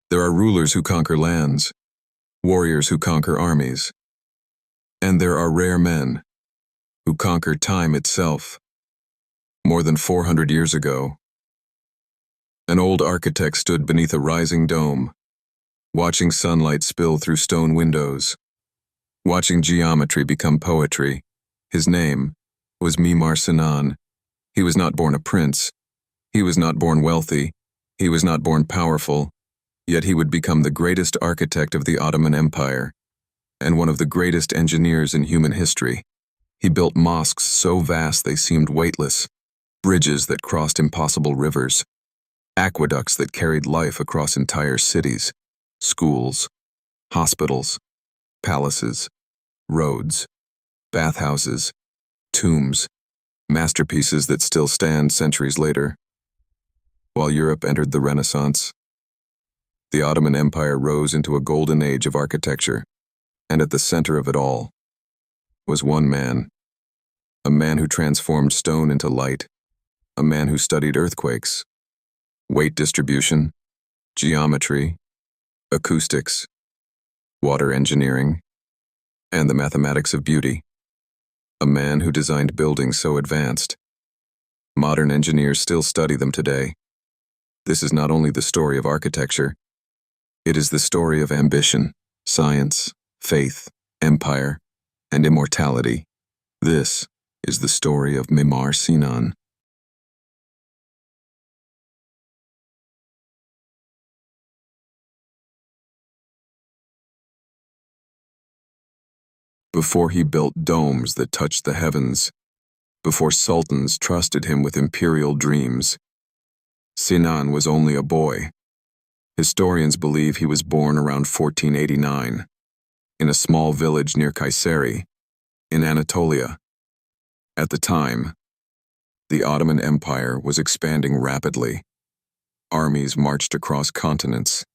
There are rulers who conquer lands, warriors who conquer armies, and there are rare men who conquer time itself. More than 400 years ago, an old architect stood beneath a rising dome, watching sunlight spill through stone windows, watching geometry become poetry. His name was Mimar Sinan. He was not born a prince. He was not born wealthy. He was not born powerful. Yet he would become the greatest architect of the Ottoman Empire, and one of the greatest engineers in human history. He built mosques so vast they seemed weightless, bridges that crossed impossible rivers, aqueducts that carried life across entire cities, schools, hospitals, palaces, roads, bathhouses, tombs, masterpieces that still stand centuries later. While Europe entered the Renaissance, the Ottoman Empire rose into a golden age of architecture, and at the center of it all was one man, a man who transformed stone into light, a man who studied earthquakes, weight distribution, geometry, acoustics, water engineering, and the mathematics of beauty. A man who designed buildings so advanced, modern engineers still study them today. This is not only the story of architecture, it is the story of ambition, science, faith, empire, and immortality. This is the story of Mimar Sinan. Before he built domes that touched the heavens, before sultans trusted him with imperial dreams, Sinan was only a boy. Historians believe he was born around 1489, in a small village near Kayseri, in Anatolia. At the time, the Ottoman Empire was expanding rapidly. Armies marched across continents.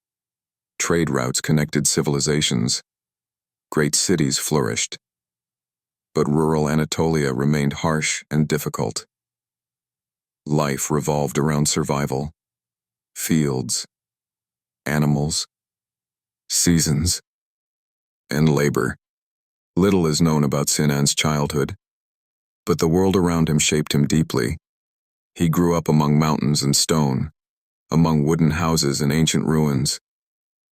Trade routes connected civilizations. Great cities flourished. But rural Anatolia remained harsh and difficult. Life revolved around survival, fields, animals, seasons, and labor. Little is known about Sinan's childhood, but the world around him shaped him deeply. He grew up among mountains and stone, among wooden houses and ancient ruins,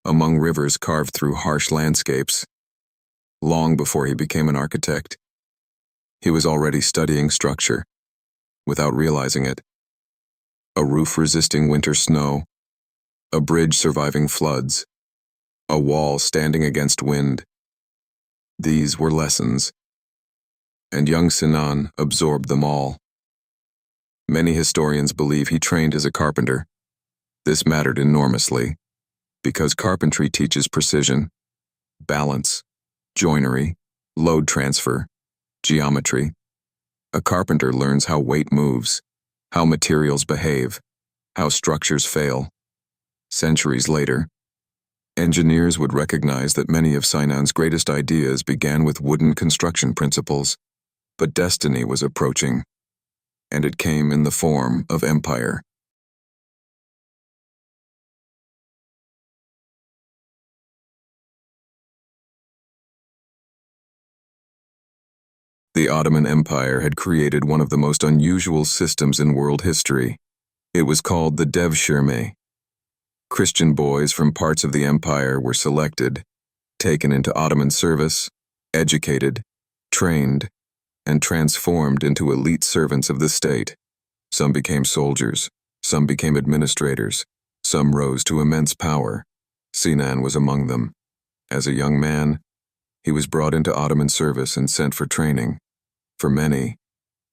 among rivers carved through harsh landscapes. Long before he became an architect, he was already studying structure, without realizing it. A roof resisting winter snow, a bridge surviving floods, a wall standing against wind. These were lessons, and young Sinan absorbed them all. Many historians believe he trained as a carpenter. This mattered enormously, because carpentry teaches precision, balance, joinery, load transfer, geometry. A carpenter learns how weight moves, how materials behave, how structures fail. Centuries later, engineers would recognize that many of Sinan's greatest ideas began with wooden construction principles, but destiny was approaching, and it came in the form of empire. The Ottoman Empire had created one of the most unusual systems in world history. It was called the Devshirme. Christian boys from parts of the empire were selected, taken into Ottoman service, educated, trained, and transformed into elite servants of the state. Some became soldiers, some became administrators, some rose to immense power. Sinan was among them. As a young man, he was brought into Ottoman service and sent for training. For many,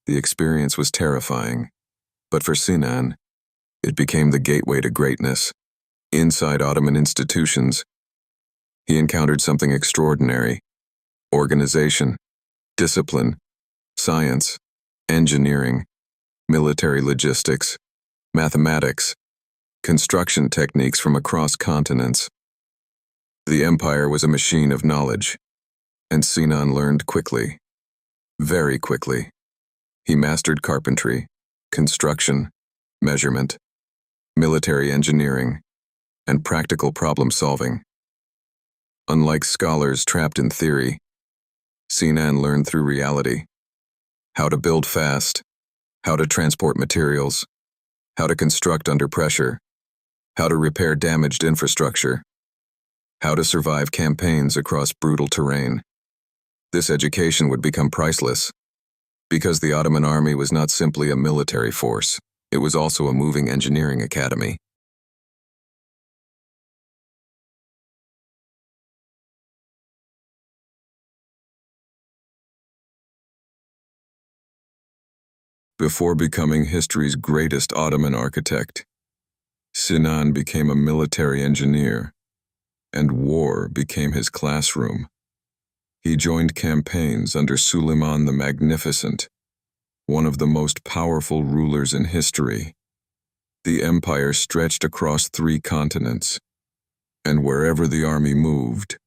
the experience was terrifying, but for Sinan, it became the gateway to greatness. Inside Ottoman institutions, he encountered something extraordinary: organization, discipline, science, engineering, military logistics, mathematics, construction techniques from across continents. The empire was a machine of knowledge, and Sinan learned quickly, very quickly. He mastered carpentry, construction, measurement, military engineering, and practical problem-solving. Unlike scholars trapped in theory, Sinan learned through reality. How to build fast, how to transport materials, how to construct under pressure, how to repair damaged infrastructure, how to survive campaigns across brutal terrain. This education would become priceless, because the Ottoman army was not simply a military force, it was also a moving engineering academy. Before becoming history's greatest Ottoman architect, Sinan became a military engineer, and war became his classroom. He joined campaigns under Suleiman the Magnificent, one of the most powerful rulers in history. The empire stretched across 3 continents, and wherever the army moved,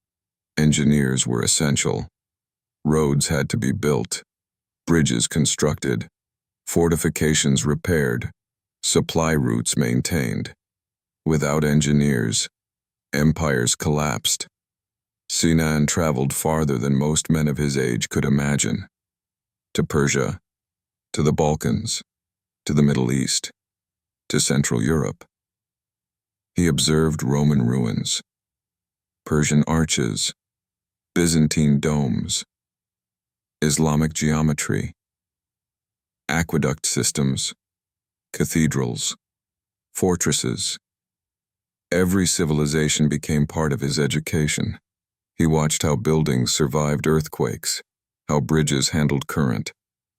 engineers were essential. Roads had to be built, bridges constructed, fortifications repaired, supply routes maintained. Without engineers, empires collapsed. Sinan traveled farther than most men of his age could imagine. To Persia, to the Balkans, to the Middle East, to Central Europe. He observed Roman ruins, Persian arches, Byzantine domes, Islamic geometry, aqueduct systems, cathedrals, fortresses. Every civilization became part of his education. He watched how buildings survived earthquakes, how bridges handled current,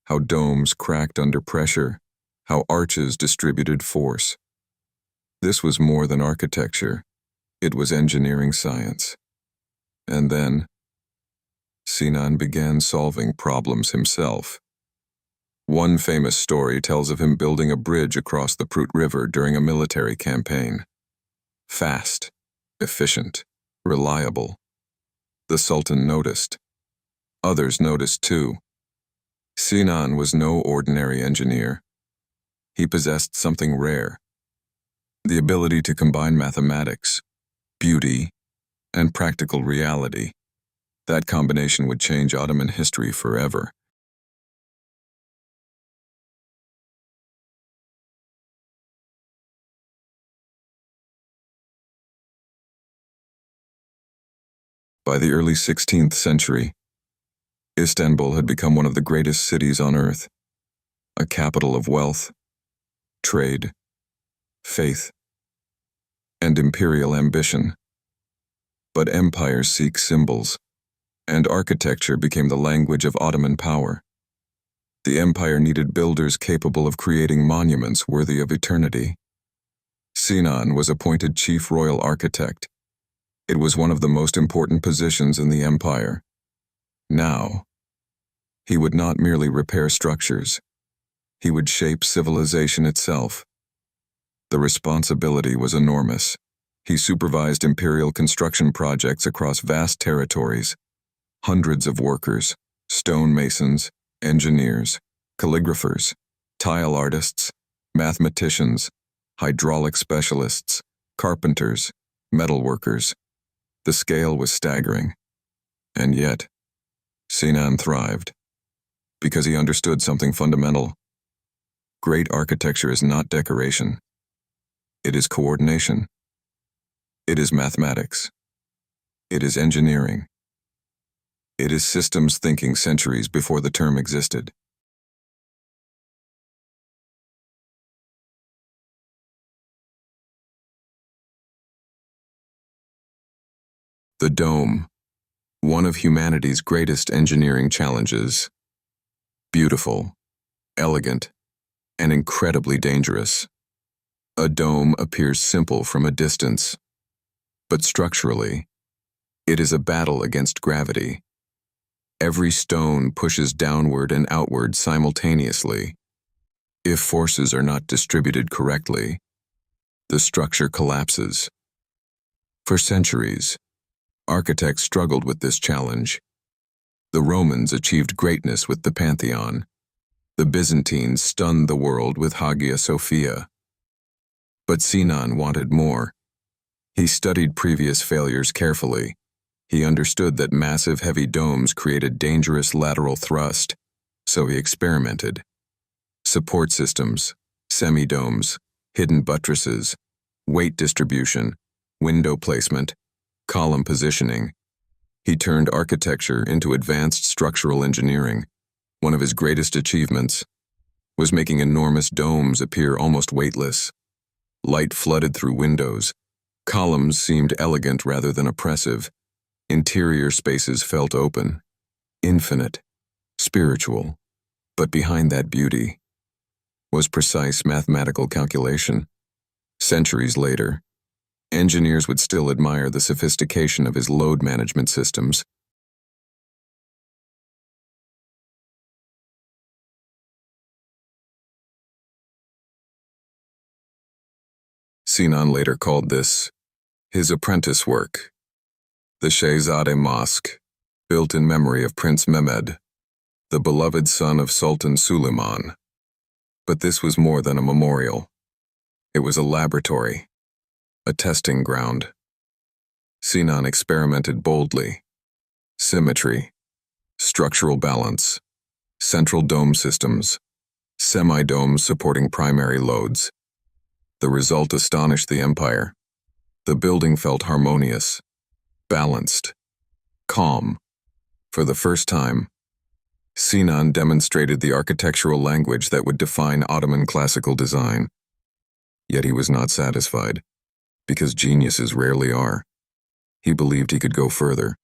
how domes cracked under pressure, how arches distributed force. This was more than architecture, it was engineering science. And then, Sinan began solving problems himself. One famous story tells of him building a bridge across the Prut River during a military campaign. Fast, efficient, reliable. The Sultan noticed. Others noticed too. Sinan was no ordinary engineer. He possessed something rare, the ability to combine mathematics, beauty, and practical reality. That combination would change Ottoman history forever. By the early 16th century, Istanbul had become one of the greatest cities on earth, a capital of wealth, trade, faith, and imperial ambition. But empires seek symbols, and architecture became the language of Ottoman power. The empire needed builders capable of creating monuments worthy of eternity. Sinan was appointed chief royal architect. It was one of the most important positions in the empire. Now, he would not merely repair structures, he would shape civilization itself. The responsibility was enormous. He supervised imperial construction projects across vast territories. Hundreds of workers, stonemasons, engineers, calligraphers, tile artists, mathematicians, hydraulic specialists, carpenters, metalworkers. The scale was staggering. And yet, Sinan thrived, because he understood something fundamental. Great architecture is not decoration. It is coordination. It is mathematics. It is engineering. It is systems thinking centuries before the term existed. The dome, one of humanity's greatest engineering challenges. Beautiful, elegant, and incredibly dangerous. A dome appears simple from a distance, but structurally, it is a battle against gravity. Every stone pushes downward and outward simultaneously. If forces are not distributed correctly, the structure collapses. For centuries, architects struggled with this challenge. The Romans achieved greatness with the Pantheon. The Byzantines stunned the world with Hagia Sophia. But Sinan wanted more. He studied previous failures carefully. He understood that massive heavy domes created dangerous lateral thrust, so he experimented. Support systems, semi-domes, hidden buttresses, weight distribution, window placement, column positioning. He turned architecture into advanced structural engineering. One of his greatest achievements was making enormous domes appear almost weightless. Light flooded through windows. Columns seemed elegant rather than oppressive. Interior spaces felt open, infinite, spiritual. But behind that beauty was precise mathematical calculation. Centuries later, engineers would still admire the sophistication of his load management systems. Sinan later called this his apprentice work. The Şehzade Mosque, built in memory of Prince Mehmed, the beloved son of Sultan Suleiman. But this was more than a memorial. It was a laboratory, a testing ground. Sinan experimented boldly. Symmetry, structural balance, central dome systems, semi-domes supporting primary loads. The result astonished the empire. The building felt harmonious, balanced, calm. For the first time, Sinan demonstrated the architectural language that would define Ottoman classical design. Yet he was not satisfied, because geniuses rarely are. He believed he could go further,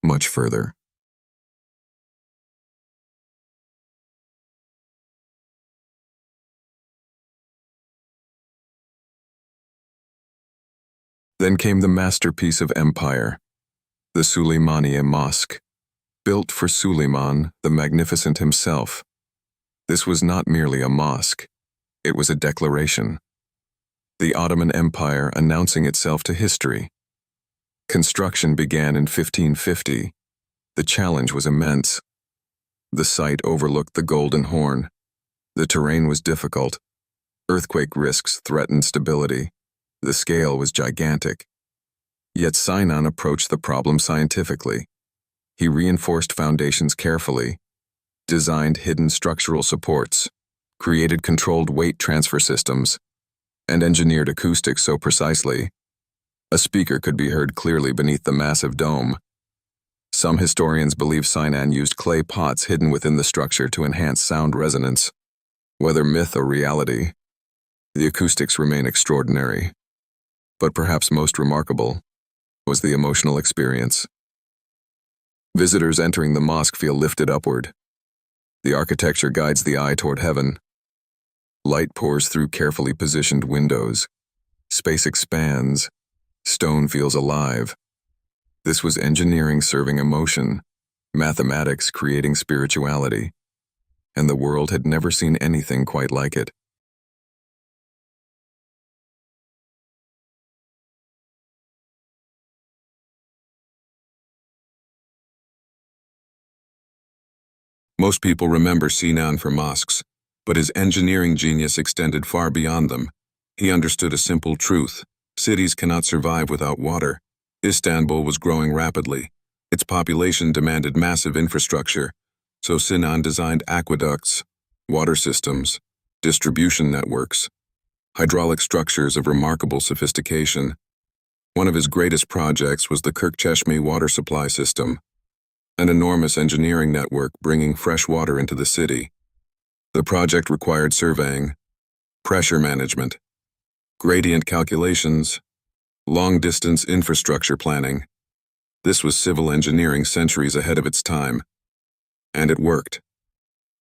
much further. Then came the masterpiece of empire, the Süleymaniye Mosque, built for Suleiman the Magnificent himself. This was not merely a mosque, it was a declaration. The Ottoman Empire announcing itself to history. Construction began in 1550. The challenge was immense. The site overlooked the Golden Horn. The terrain was difficult. Earthquake risks threatened stability. The scale was gigantic. Yet Sinan approached the problem scientifically. He reinforced foundations carefully, designed hidden structural supports, created controlled weight transfer systems, and engineered acoustics so precisely a speaker could be heard clearly beneath the massive dome. Some historians believe Sinan used clay pots hidden within the structure to enhance sound resonance. Whether myth or reality, the acoustics remain extraordinary. But perhaps most remarkable was the emotional experience. Visitors entering the mosque feel lifted upward. The architecture guides the eye toward heaven. Light pours through carefully positioned windows. Space expands. Stone feels alive. This was engineering serving emotion, mathematics creating spirituality, and the world had never seen anything quite like it. Most people remember Sinan for mosques, but his engineering genius extended far beyond them. He understood a simple truth: cities cannot survive without water. Istanbul was growing rapidly. Its population demanded massive infrastructure, so Sinan designed aqueducts, water systems, distribution networks, hydraulic structures of remarkable sophistication. One of his greatest projects was the Devshirme water supply system, an enormous engineering network bringing fresh water into the city. The project required surveying, pressure management, gradient calculations, long-distance infrastructure planning. This was civil engineering centuries ahead of its time. And it worked.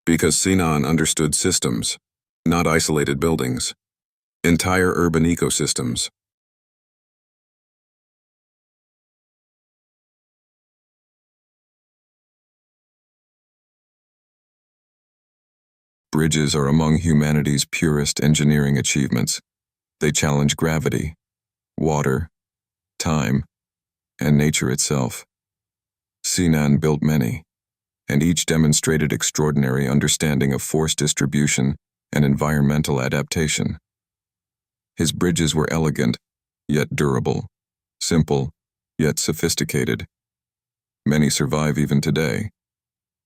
Because Sinan understood systems, not isolated buildings, entire urban ecosystems. Bridges are among humanity's purest engineering achievements. They challenge gravity, water, time, and nature itself. Sinan built many, and each demonstrated extraordinary understanding of force distribution and environmental adaptation. His bridges were elegant, yet durable, simple, yet sophisticated. Many survive even today,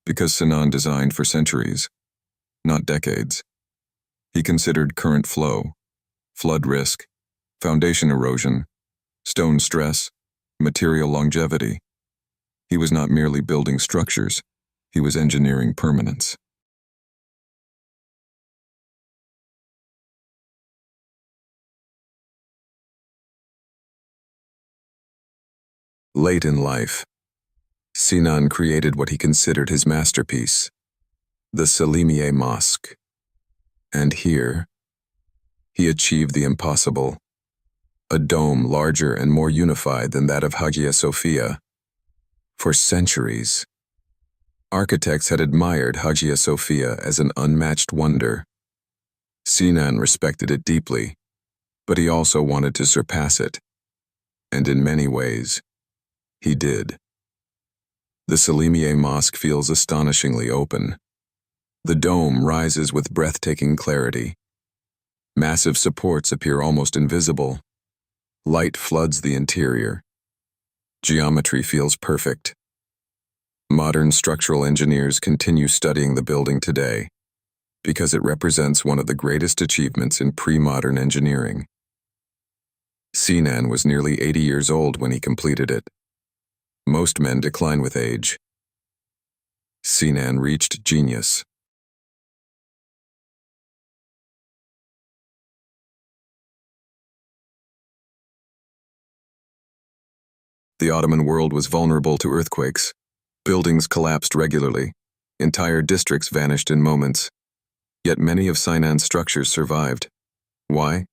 because Sinan designed for centuries, not decades. He considered current flow, flood risk, foundation erosion, stone stress, material longevity. He was not merely building structures, he was engineering permanence. Late in life, Sinan created what he considered his masterpiece, the Selimiye Mosque. And here, he achieved the impossible, a dome larger and more unified than that of Hagia Sophia. For centuries, architects had admired Hagia Sophia as an unmatched wonder. Sinan respected it deeply, but he also wanted to surpass it. And in many ways, he did. The Selimiye Mosque feels astonishingly open. The dome rises with breathtaking clarity. Massive supports appear almost invisible. Light floods the interior. Geometry feels perfect. Modern structural engineers continue studying the building today because it represents one of the greatest achievements in pre-modern engineering. Sinan was nearly 80 years old when he completed it. Most men decline with age. Sinan reached genius. The Ottoman world was vulnerable to earthquakes. Buildings collapsed regularly. Entire districts vanished in moments. Yet many of Sinan's structures survived. Why?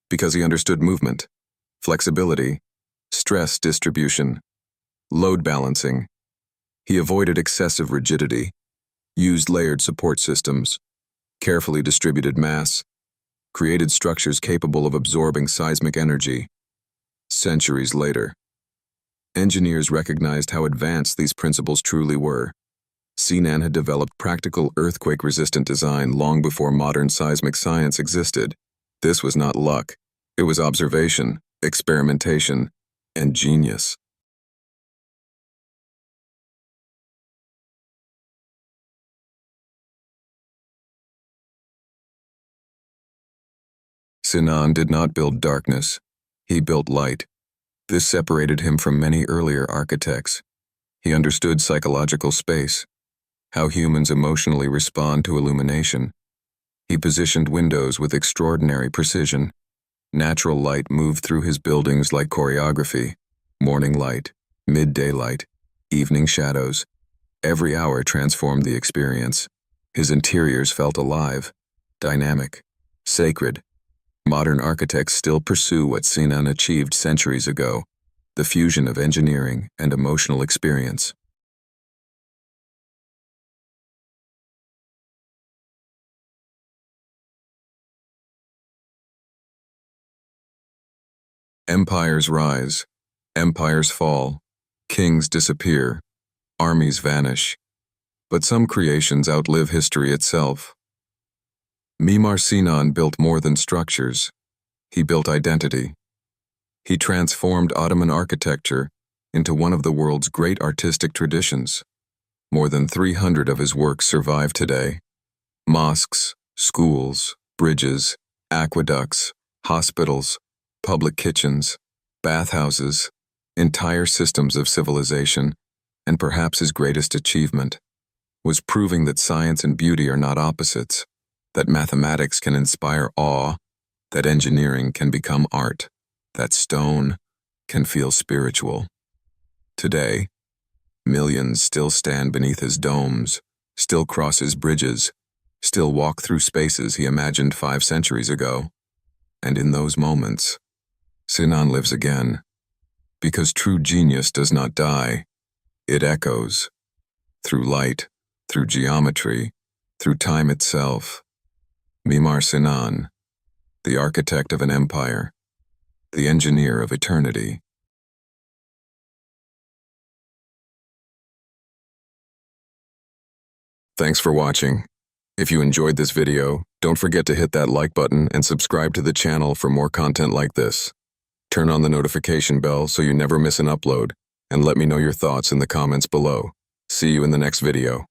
Because he understood movement, flexibility, stress distribution, load balancing. He avoided excessive rigidity, used layered support systems, carefully distributed mass, created structures capable of absorbing seismic energy. Centuries later, engineers recognized how advanced these principles truly were. Sinan had developed practical earthquake-resistant design long before modern seismic science existed. This was not luck. It was observation, experimentation, and genius. Sinan did not build darkness. He built light. This separated him from many earlier architects. He understood psychological space, how humans emotionally respond to illumination. He positioned windows with extraordinary precision. Natural light moved through his buildings like choreography. Morning light, midday light, evening shadows. Every hour transformed the experience. His interiors felt alive, dynamic, sacred. Modern architects still pursue what Sinan achieved centuries ago, the fusion of engineering and emotional experience. Empires rise, empires fall, kings disappear, armies vanish. But some creations outlive history itself. Mimar Sinan built more than structures. He built identity. He transformed Ottoman architecture into one of the world's great artistic traditions. More than 300 of his works survive today. Mosques, schools, bridges, aqueducts, hospitals, public kitchens, bathhouses, entire systems of civilization, and perhaps his greatest achievement was proving that science and beauty are not opposites, that mathematics can inspire awe, that engineering can become art, that stone can feel spiritual. Today, millions still stand beneath his domes, still cross his bridges, still walk through spaces he imagined 5 centuries ago. And in those moments, Sinan lives again, because true genius does not die. It echoes, through light, through geometry, through time itself. Mimar Sinan, the architect of an empire, the engineer of eternity. Thanks for watching. If you enjoyed this video, don't forget to hit that like button and subscribe to the channel for more content like this. Turn on the notification bell so you never miss an upload, and let me know your thoughts in the comments below. See you in the next video.